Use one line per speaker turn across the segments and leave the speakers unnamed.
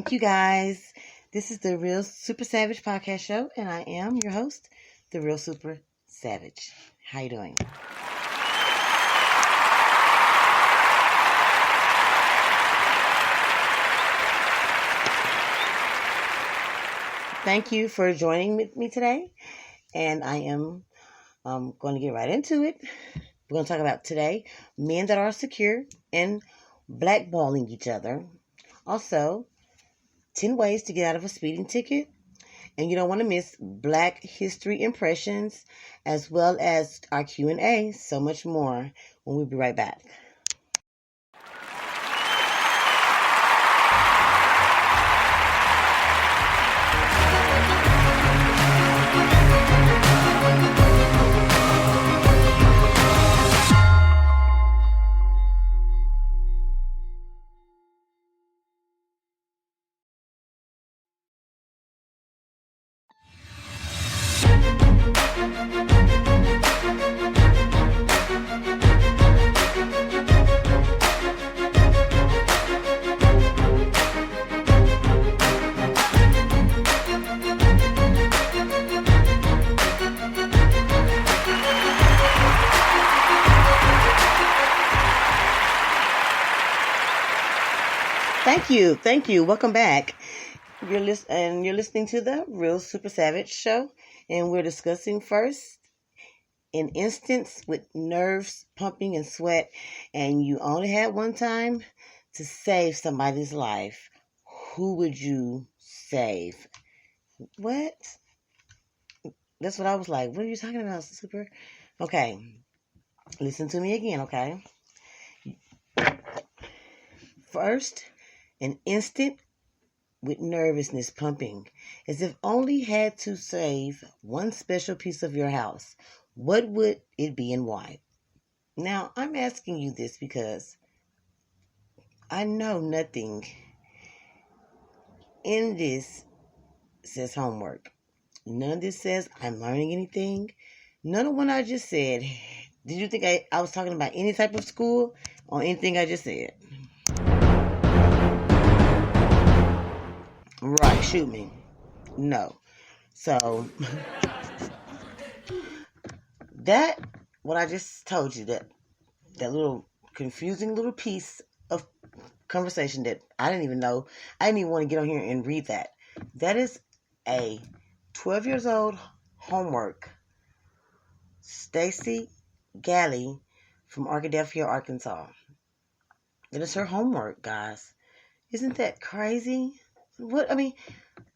Thank you guys. This is the Real Super Savage podcast show, and I am your host, the Real Super Savage. How you doing? Thank you for joining me today, and I am going to get right into it. We're going to talk about today men that are secure and blackballing each other. Also, 10 ways to get out of a speeding ticket. And you don't want to miss Black History Impressions, as well as our Q&A. So much more when we'll be right back. Thank you. Welcome back. You're listening to the Real Super Savage show, and we're discussing first an instance with nerves pumping and sweat, and you only had one time to save somebody's life. Who would you save? What? That's what I was like. What are you talking about, Super? Okay, listen to me again, okay? First, an instant with nervousness pumping, as if only had to save one special piece of your house. What would it be and why? Now, I'm asking you this because I know nothing in this says homework. None of this says I'm learning anything. None of what I just said. Did you think I was talking about any type of school or anything I just said? Right, shoot me. No. So, what I just told you, that little confusing little piece of conversation that I didn't even know. I didn't even want to get on here and read that. That is a 12 years old homework. Stacy Galley from Arkadelphia, Arkansas. That is her homework, guys. Isn't that crazy?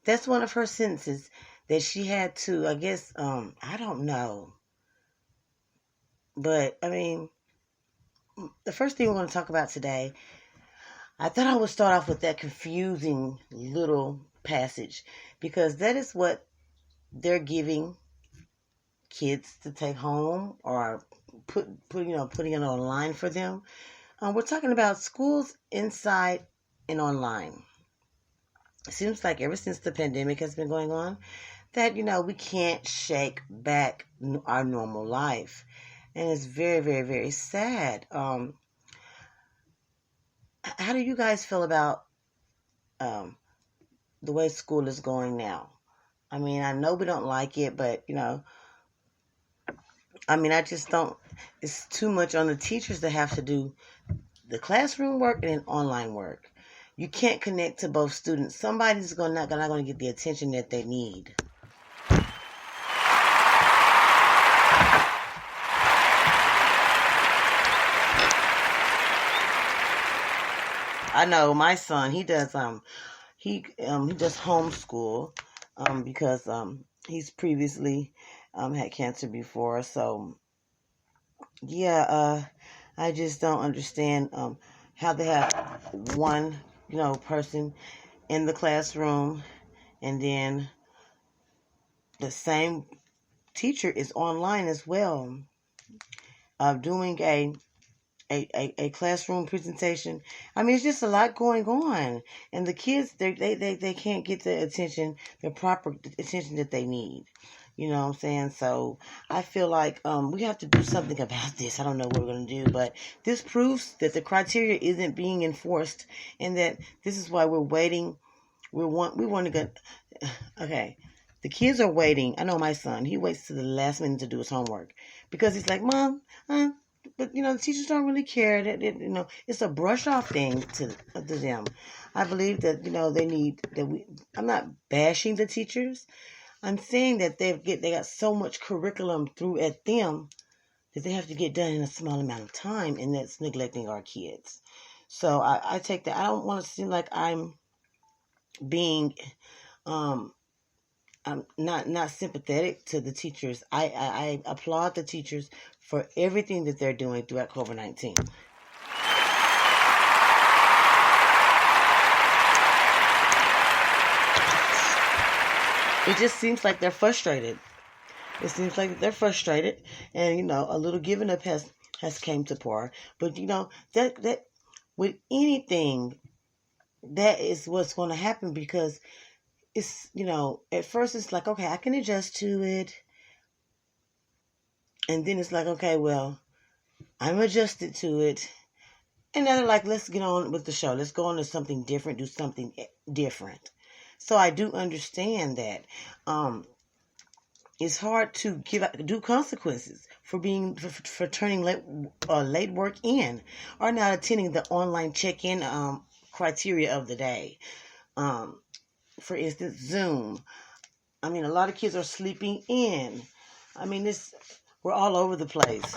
That's one of her sentences that she had to, I guess, I don't know. But, the first thing we're going to talk about today, I thought I would start off with that confusing little passage, because that is what they're giving kids to take home or putting it online for them. We're talking about schools inside and online. It seems like ever since the pandemic has been going on, that, we can't shake back our normal life. And it's very, very, very sad. How do you guys feel about the way school is going now? I know we don't like it, but, I just don't. It's too much on the teachers to have to do the classroom work and then online work. You can't connect to both students. Somebody's not going to get the attention that they need. I know my son. He does homeschool because he's previously had cancer before. So yeah, I just don't understand how they have one person in the classroom, and then the same teacher is online as well, doing a classroom presentation. It's just a lot going on, and the kids they can't get the proper attention that they need. You know what I'm saying? So I feel like we have to do something about this. I don't know what we're going to do, but this proves that the criteria isn't being enforced, and that this is why we're waiting we want to get okay. The kids are waiting. I know my son. He waits to the last minute to do his homework because he's like, "Mom, but the teachers don't really care. It's a brush off thing to them. I believe that they need that we. I'm not bashing the teachers. I'm saying that they got so much curriculum through at them that they have to get done in a small amount of time, and that's neglecting our kids. So I take that. I don't want to seem like I'm being I'm not sympathetic to the teachers. I applaud the teachers for everything that they're doing throughout COVID-19. It just seems like they're frustrated. It seems like they're frustrated, and a little giving up has came to par. But that with anything, that is what's going to happen because it's at first it's like, okay, I can adjust to it, and then it's like, okay, well, I'm adjusted to it, and then they're like, let's get on with the show. Let's go on to something different, do something different. So I do understand that. It's hard to do consequences for turning late work in or not attending the online check-in criteria of the day. For instance, Zoom. I mean, a lot of kids are sleeping in. I mean, we're all over the place.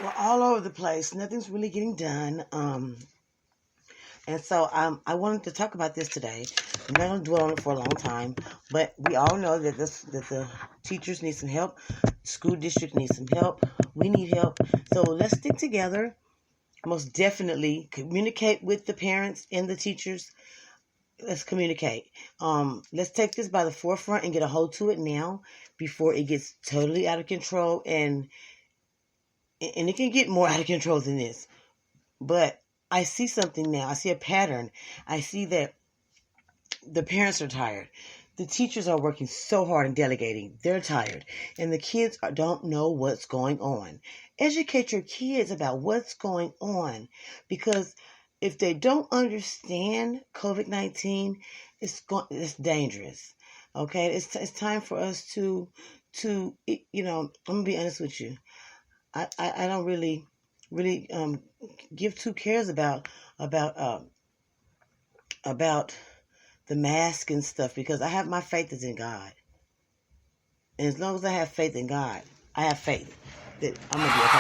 We're all over the place. Nothing's really getting done. And so I wanted to talk about this today. I'm not going to dwell on it for a long time, but we all know that the teachers need some help. School district needs some help. We need help. So let's stick together. Most definitely communicate with the parents and the teachers. Let's communicate. Let's take this by the forefront and get a hold to it now before it gets totally out of control. And it can get more out of control than this. But I see something now. I see a pattern. I see that the parents are tired. The teachers are working so hard and delegating. They're tired. And the kids don't know what's going on. Educate your kids about what's going on. Because if they don't understand COVID-19, it's dangerous. Okay? It's time for us to I'm going to be honest with you. I don't really give two cares about the mask and stuff because I have my faith is in God, and as long as I have faith in God, I have faith that I'm gonna be okay.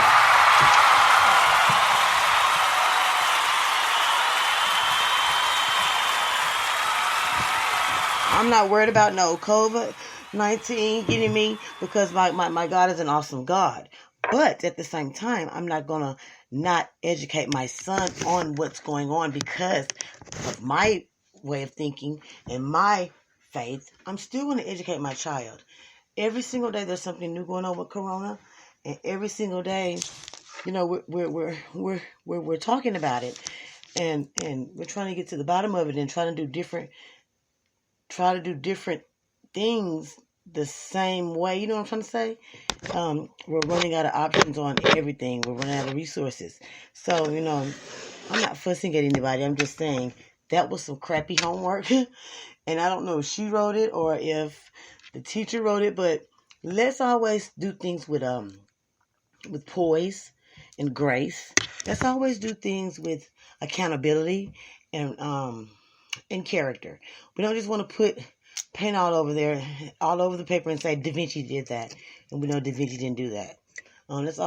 I'm not worried about no COVID-19 getting me because my God is an awesome God. But at the same time, I'm not going to not educate my son on what's going on because of my way of thinking and my faith. I'm still going to educate my child. Every single day there's something new going on with Corona. And every single day, we're talking about it. And we're trying to get to the bottom of it and try to do different things the same way. You know what I'm trying to say? We're running out of options on everything. We're running out of resources. So, I'm not fussing at anybody. I'm just saying that was some crappy homework. And I don't know if she wrote it or if the teacher wrote it, but let's always do things with poise and grace. Let's always do things with accountability and character. We don't just want to put paint all over the paper and say Da Vinci did that, and we know Da Vinci didn't do that. Let's.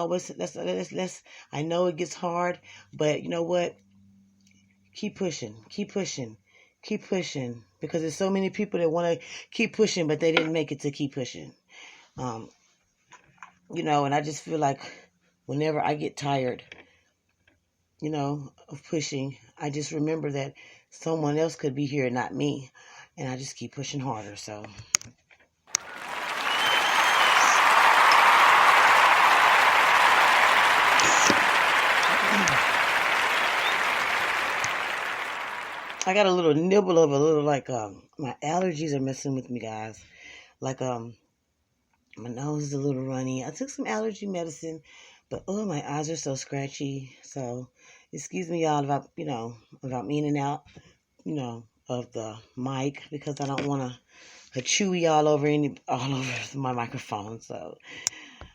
I know it gets hard, but you know what? Keep pushing, because there's so many people that want to keep pushing, but they didn't make it to keep pushing. And I just feel like whenever I get tired, of pushing, I just remember that someone else could be here, not me. And I just keep pushing harder, so. I got a little nibble of my allergies are messing with me, guys. Like, My nose is a little runny. I took some allergy medicine, but oh, my eyes are so scratchy. So excuse me, y'all, about me in and out, of the mic because I don't want to chewy all over my microphone. So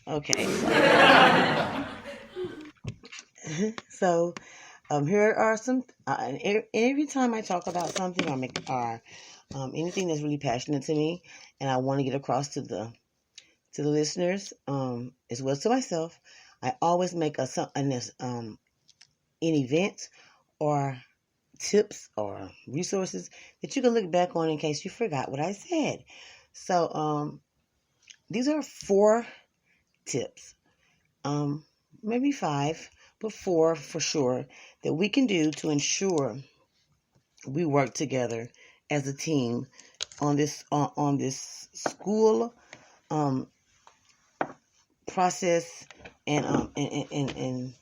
okay, so here are some. And every time I talk about something or anything that's really passionate to me, and I want to get across to the listeners, as well as to myself, I always make an event or tips or resources that you can look back on in case you forgot what I said. So these are 4 tips, maybe 5, but 4 for sure that we can do to ensure we work together as a team on this school process, and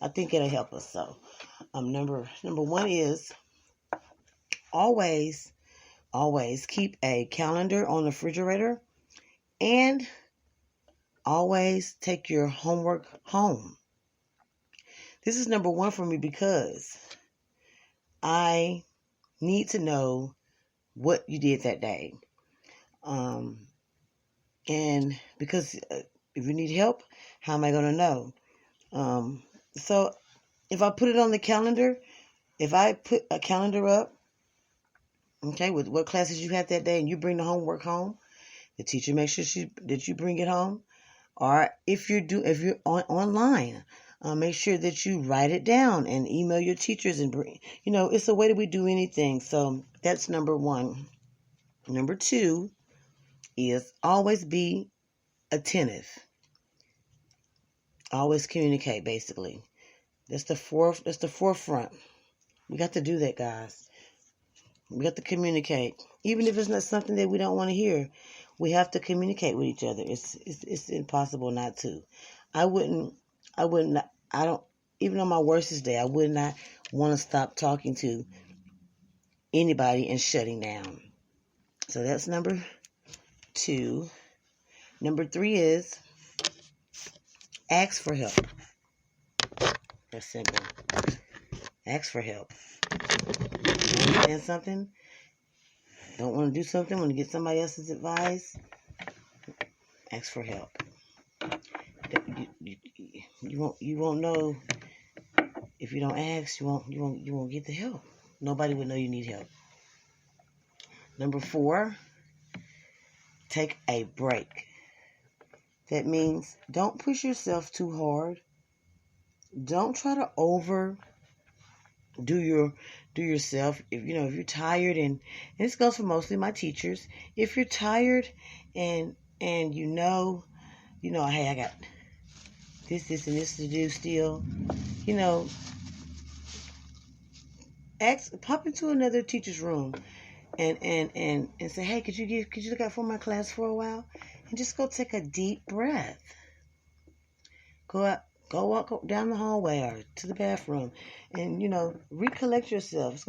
I think it'll help us. So number 1 is always keep a calendar on the refrigerator, and always take your homework home. This is number 1 for me because I need to know what you did that day. And because if you need help, how am I going to know? So if I put it on the calendar, if I put a calendar up, okay, with what classes you had that day, and you bring the homework home, the teacher makes sure that you bring it home. Or if you're online, make sure that you write it down and email your teachers and bring. It's a way that we do anything. So that's number 1. Number 2 is always be attentive. Always communicate. Basically, that's the forefront. We got to do that, guys. We have to communicate, even if it's not something that we don't want to hear. We have to communicate with each other. It's impossible not to. I don't, even on my worstest day, I would not want to stop talking to anybody and shutting down. So that's number 2. Number 3 is ask for help. That's simple. Ask for help. Understand something? Don't want to do something, want to get somebody else's advice? Ask for help. You won't know if you don't ask. You won't get the help. Nobody will know you need help. Number 4, take a break. That means don't push yourself too hard. Don't try to do yourself. If you're tired, and this goes for mostly my teachers. If you're tired and hey, I got this and this to do still, pop into another teacher's room and say, hey, could you look out for my class for a while? And just go take a deep breath. Go walk down the hallway or to the bathroom and, recollect yourself.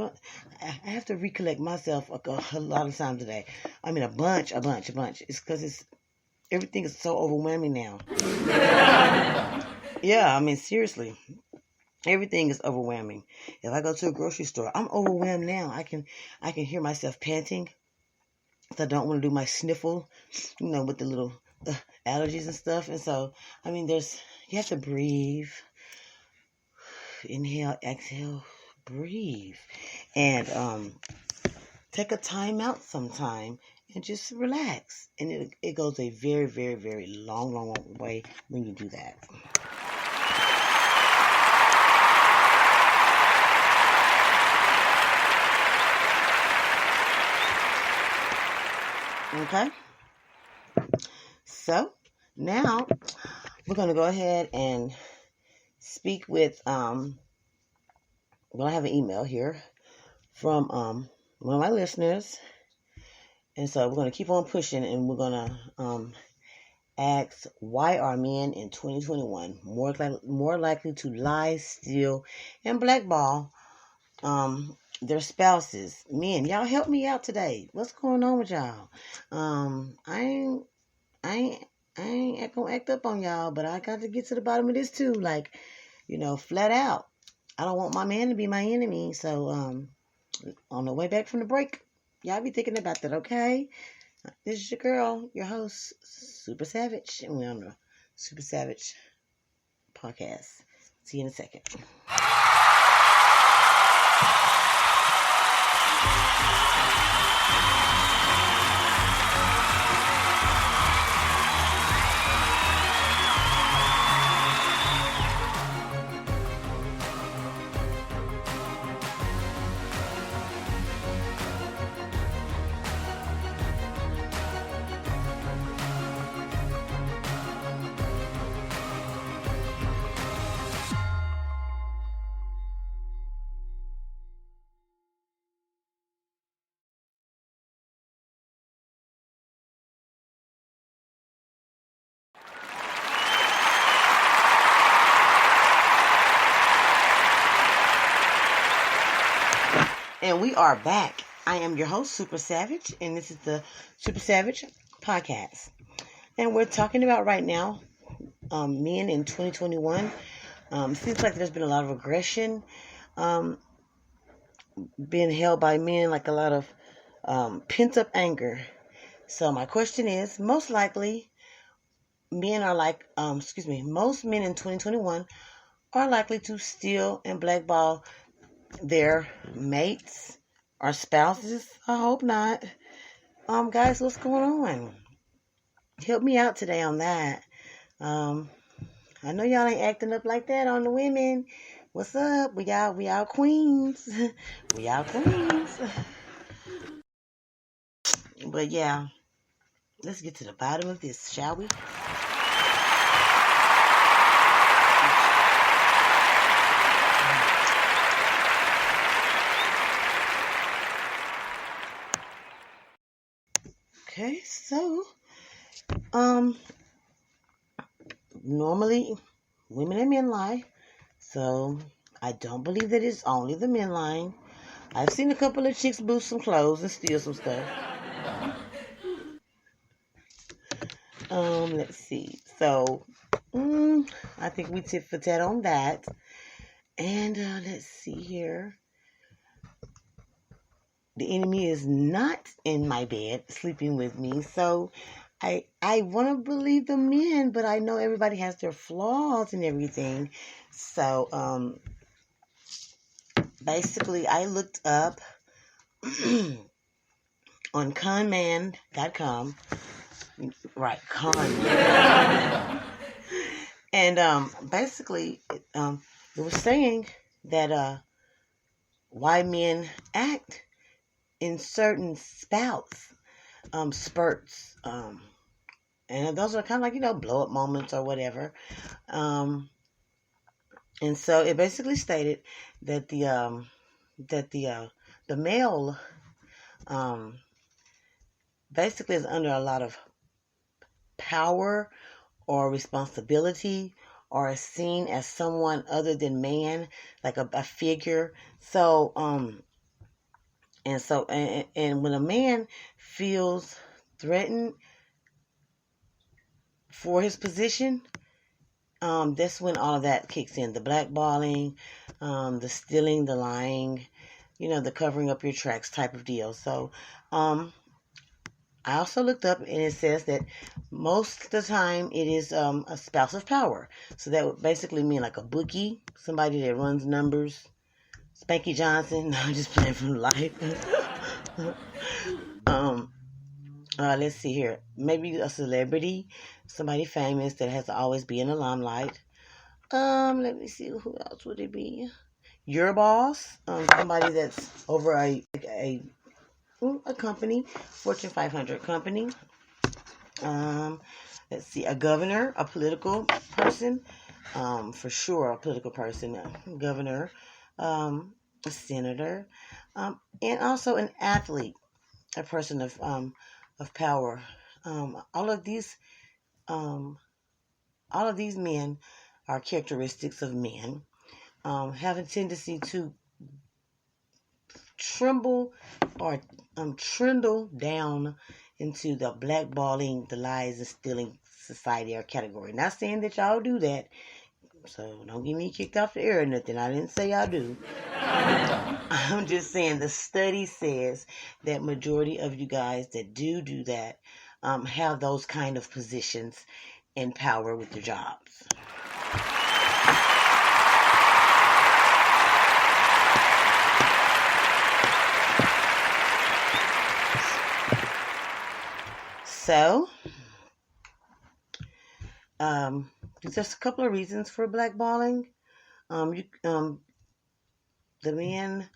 I have to recollect myself a lot of times today. I mean, a bunch. It's because everything is so overwhelming now. Yeah, I mean, seriously. Everything is overwhelming. If I go to a grocery store, I'm overwhelmed now. I can hear myself panting. So I don't want to do my sniffle, with the little allergies and stuff. And so, I mean, you have to breathe. Inhale, exhale, breathe. And take a time out sometime and just relax. And it goes a very, very, very long way when you do that. Okay, so now we're going to go ahead and speak with, I have an email here from one of my listeners, and so we're going to keep on pushing, and we're going to ask, why are men in 2021 more likely to lie, steal, and blackball their spouses? Men, y'all help me out today. What's going on with y'all? I ain't I ain't gonna act up on y'all, but I got to get to the bottom of this too. Like, flat out. I don't want my man to be my enemy. So, on the way back from the break, y'all be thinking about that, okay? This is your girl, your host, Super Savage, and we're on the Super Savage podcast. See you in a second. And we are back. I am your host, Super Savage, and this is the Super Savage podcast. And we're talking about right now, men in 2021. Seems like there's been a lot of aggression being held by men, like a lot of pent-up anger. So my question is, most likely, most men in 2021 are likely to steal and blackball their mates or spouses. I hope not. Guys, what's going on? Help me out today on that. I know y'all ain't acting up like that on the women. What's up? We all queens. We all queens. But yeah, let's get to the bottom of this, shall we? Okay, so normally women and men lie. So I don't believe that it's only the men lying. I've seen a couple of chicks boost some clothes and steal some stuff. Let's see. So, I think we tit for tat on that. And let's see here. The enemy is not in my bed sleeping with me. So I want to believe the men, but I know everybody has their flaws and everything. So basically I looked up on conman.com. Right, con. And basically it was saying that why men act in certain spurts, and those are kind of like blow up moments or whatever. And so it basically stated that the male basically is under a lot of power or responsibility, or is seen as someone other than man, like a figure. So and when a man feels threatened for his position, that's when all of that kicks in. The blackballing, the stealing, the lying, the covering up your tracks type of deal. So I also looked up, and it says that most of the time it is a spouse of power. So that would basically mean like a bookie, somebody that runs numbers. Spanky Johnson. No, I'm just playing from life. Let's see here. Maybe a celebrity, somebody famous that has to always be in the limelight. Let me see, who else would it be? Your boss, somebody that's over a company, Fortune 500 company. Let's see, a governor, a political person, for sure, a political person, governor, a senator, and also an athlete, a person of power. All of these men are characteristics of men, have a tendency to tremble or trundle down into the blackballing, the lies, and stealing society or category. Not saying that y'all do that, so don't get me kicked off the air or nothing. I didn't say y'all do. I'm just saying the study says that majority of you guys that do that have those kind of positions and power with your jobs. So, there's just a couple of reasons for blackballing. The men,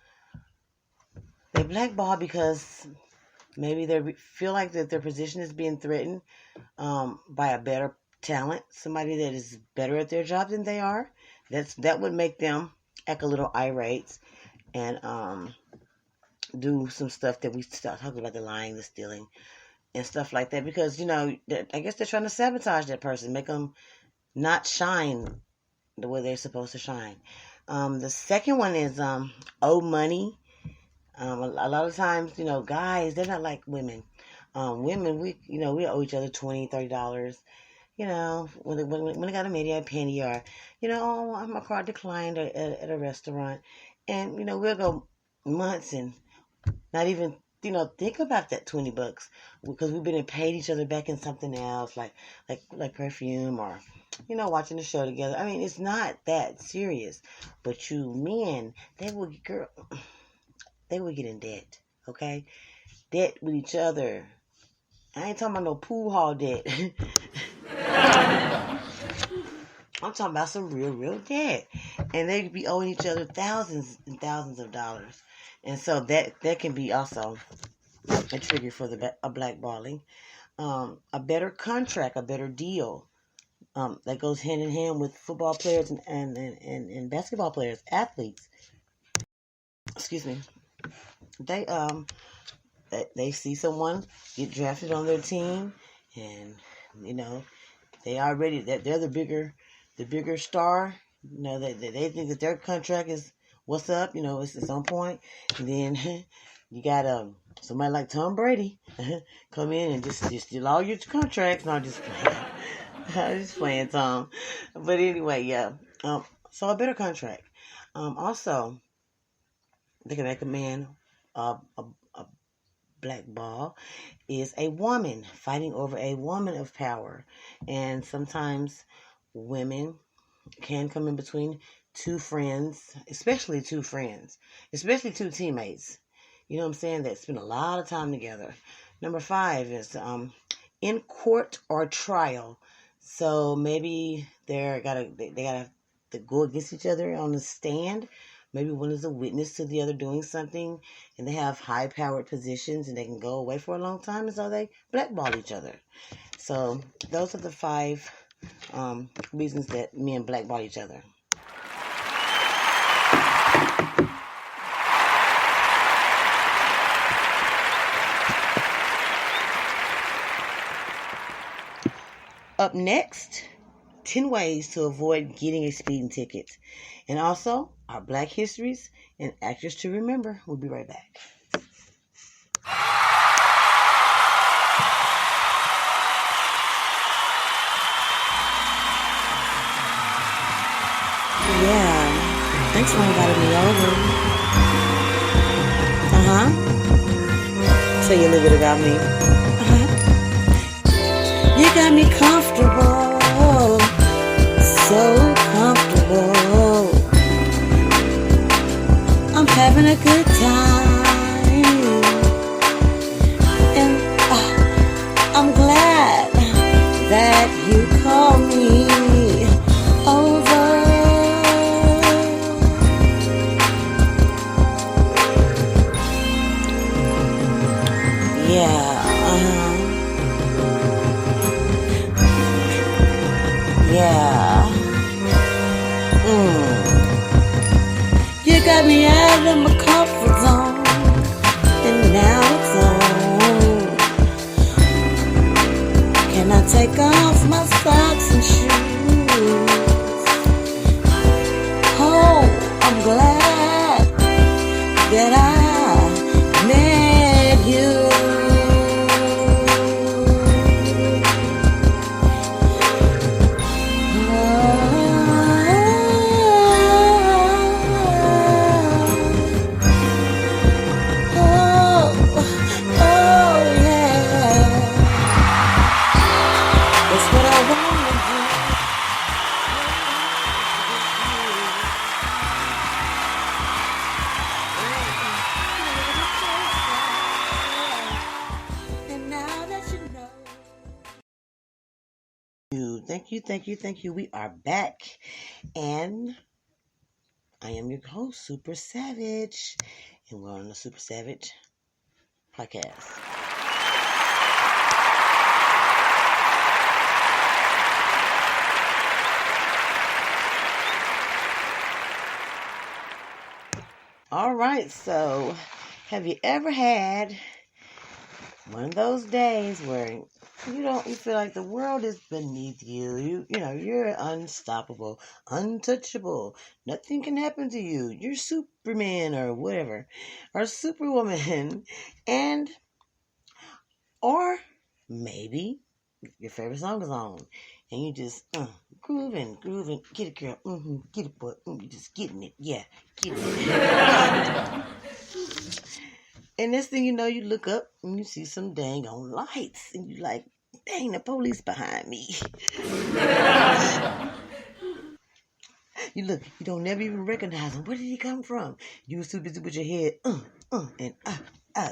they blackball because maybe they feel like that their position is being threatened by a better talent, somebody that is better at their job than they are. That would make them act a little irate and do some stuff that we start talking about, the lying, the stealing, and stuff like that, because, I guess they're trying to sabotage that person, make them not shine the way they're supposed to shine. The second one is owe money. A lot of times, guys, they're not like women. Women, we owe each other $20, $30. When they got a media penny, or my card declined at a restaurant, and we'll go months and not even think about that $20 because we've been paid each other back in something else, like perfume, or watching the show together. I mean, it's not that serious, but you men, they will get in debt. Okay, debt with each other. I ain't talking about no pool hall debt. I'm talking about some real debt, and they could be owing each other thousands and thousands of dollars. And so that can be also a trigger for a blackballing. A better contract, a better deal, that goes hand in hand with football players and basketball players, athletes. Excuse me. They see someone get drafted on their team, and they're the bigger star. They think that their contract is what's up, it's on point. And then you got somebody like Tom Brady come in and just steal all your contracts. No, I'm just playing. I'm just playing, Tom. But anyway, yeah. So a better contract. Also, they can make a man a blackball is a woman fighting over a woman of power. And sometimes women can come in between two friends, especially two teammates. You know what I'm saying? That spend a lot of time together. Number 5 is in court or trial. So maybe they gotta go against each other on the stand. Maybe one is a witness to the other doing something, and they have high-powered positions, and they can go away for a long time, and so they blackball each other. So those are the 5 reasons that men blackball each other. Up next, 10 ways to avoid getting a speeding ticket. And also, our Black histories and actors to remember. We'll be right back. Yeah, thanks for inviting me over. Tell you a little bit about me. You got me comfortable, so comfortable. I'm having a good time, and I'm glad that you called me over. Yeah. Yeah. You got me out of my comfort zone, and now it's on. Can I take off my socks and shoes? Oh, I'm glad that I met you. Thank you, thank you, thank you. We are back. And I am your host, Super Savage. And we're on the Super Savage podcast. All right, so have you ever had one of those days where you feel like the world is beneath you. You're unstoppable, untouchable. Nothing can happen to you. You're Superman or whatever, or Superwoman, or maybe your favorite song is on, and you just grooving, get it, girl, get it, boy, you just getting it, yeah, getting it. And next thing you know, you look up and you see some dang on lights. And you like, dang, the police behind me. You look, you don't never even recognize him. Where did he come from? You were too busy with your head, and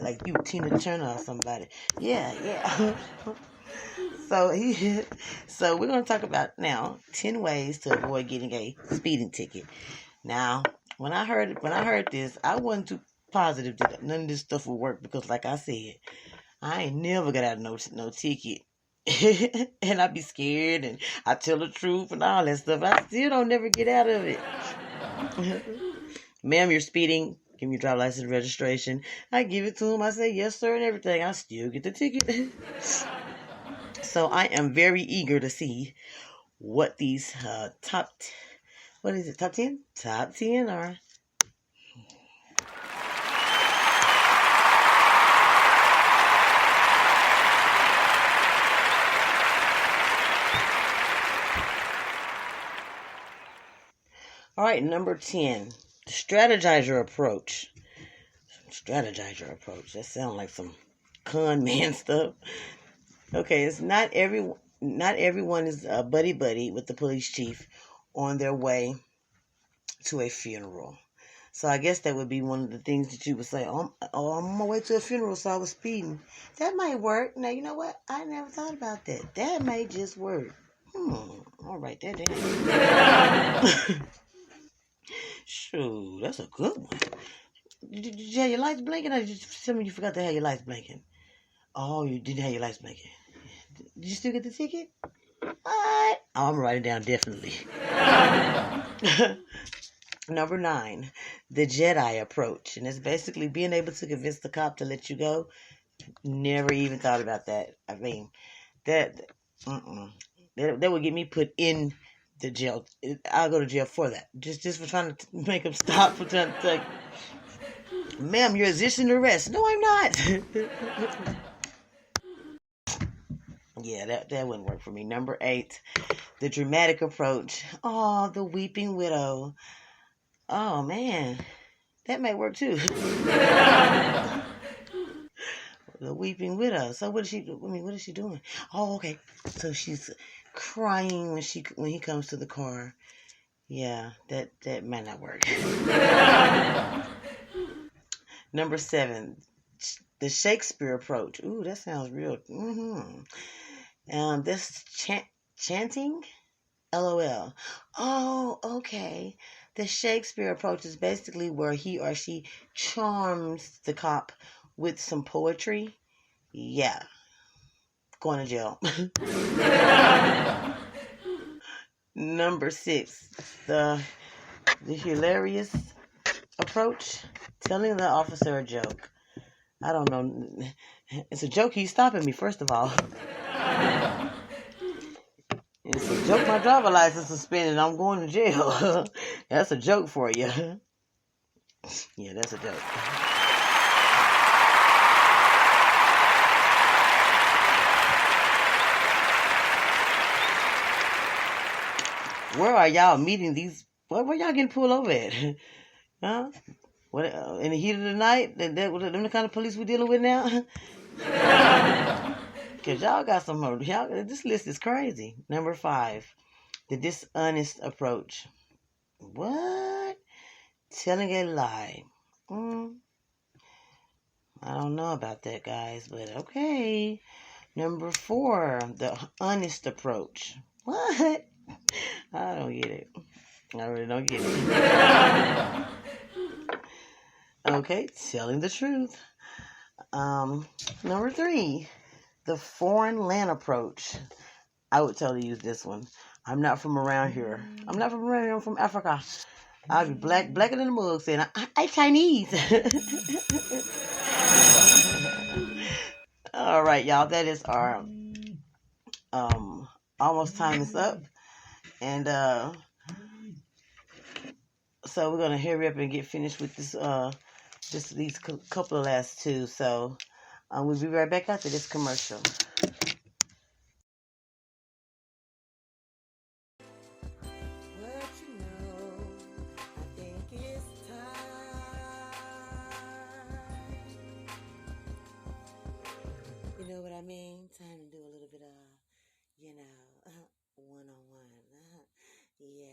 like you Tina Turner or somebody. Yeah. So we're going to talk about now 10 ways to avoid getting a speeding ticket. Now, when I heard this, I wasn't too positive that none of this stuff would work because, like I said, I ain't never got out of no ticket. And I be scared and I tell the truth and all that stuff. I still don't never get out of it. Ma'am, you're speeding. Give me your driver's license and registration. I give it to him. I say yes, sir, and everything. I still get the ticket. So I am very eager to see what these top 10? Top 10 are. All right, number 10, strategizer approach. Strategizer approach. That sounds like some con man stuff. Okay, it's not everyone is buddy with the police chief on their way to a funeral. So I guess that would be one of the things that you would say, I'm on my way to a funeral, so I was speeding. That might work. Now, you know what? I never thought about that. That may just work. I'll write that down. Shoot, that's a good one. Did you have your lights blinking, or did you tell me you forgot to have your lights blinking? Oh, you didn't have your lights blinking. Did you still get the ticket? What? Oh, I'm going to write it down, definitely. Number 9, the Jedi approach. And it's basically being able to convince the cop to let you go. Never even thought about that. I mean, that would get me put in the jail. I'll go to jail for that. Just for trying to make them stop, for trying to ma'am, you're resisting arrest. No, I'm not. Yeah, that wouldn't work for me. Number 8, the dramatic approach. Oh, the weeping widow. Oh, man. That may work too. The weeping widow. So what is she doing? Oh, okay. So she's crying when he comes to the car. Yeah, that might not work. Number 7, the Shakespeare approach. Ooh, that sounds real. This chanting, LOL. Oh, okay. The Shakespeare approach is basically where he or she charms the cop with some poetry. Yeah. Going to jail. Number 6, the hilarious approach, telling the officer a joke. I don't know. It's a joke he's stopping me, first of all. It's a joke my driver's license suspended. I'm going to jail. That's a joke for you. Yeah, that's a joke. Where are y'all meeting these? Where y'all getting pulled over at? Huh? What, in the heat of the night? Them the kind of police we're dealing with now? Because y'all got some more. This list is crazy. Number 5, the dishonest approach. What? Telling a lie. I don't know about that, guys, but okay. Number 4, the honest approach. What? I don't get it. I really don't get it. Okay, telling the truth. Number 3, the foreign land approach. I would totally use this one. I'm not from around here. I'm not from around here. I'm from Africa. I'll be blacker than the mug saying, I Chinese. All right, y'all. That is our almost time is up. And so we're gonna hurry up and get finished with this just these couple of last two. So we'll be right back after this commercial. You know what I mean? Time to do a little bit of, one-on-one. Yeah.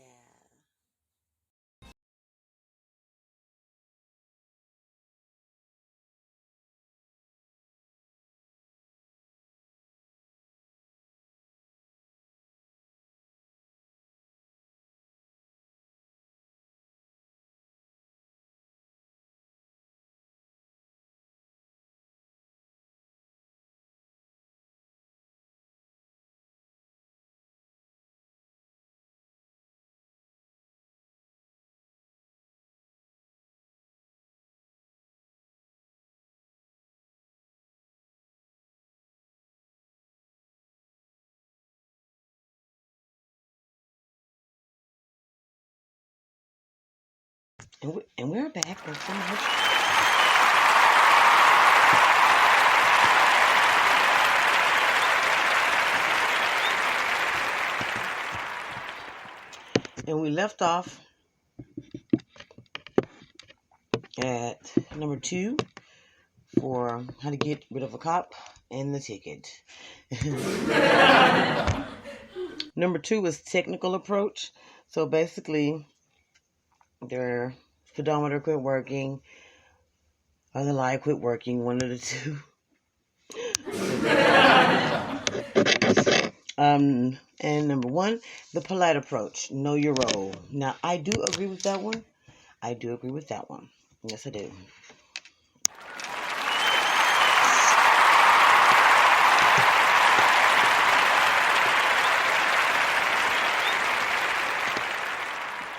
And we're back. And we left off at number 2 for how to get rid of a cop and the ticket. Number 2 was technical approach. So basically, their speedometer quit working, or the light quit working, one of the two. And number 1, the polite approach. Know your role. Now, I do agree with that one. Yes, I do.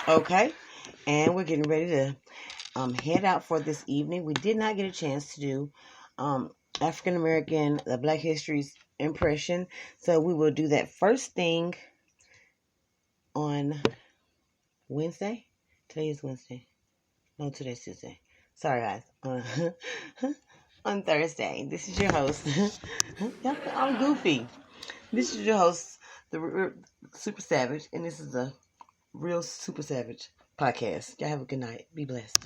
Okay, and we're getting ready to head out for this evening. We did not get a chance to do African American, the Black History's impression, so we will do that first thing on Wednesday. Today is Wednesday. No, today's Tuesday. Sorry, guys. On Thursday. This is your host. I'm goofy. This is your host, the Super Savage, and this is the Real Super Savage podcast. Y'all have a good night. Be blessed.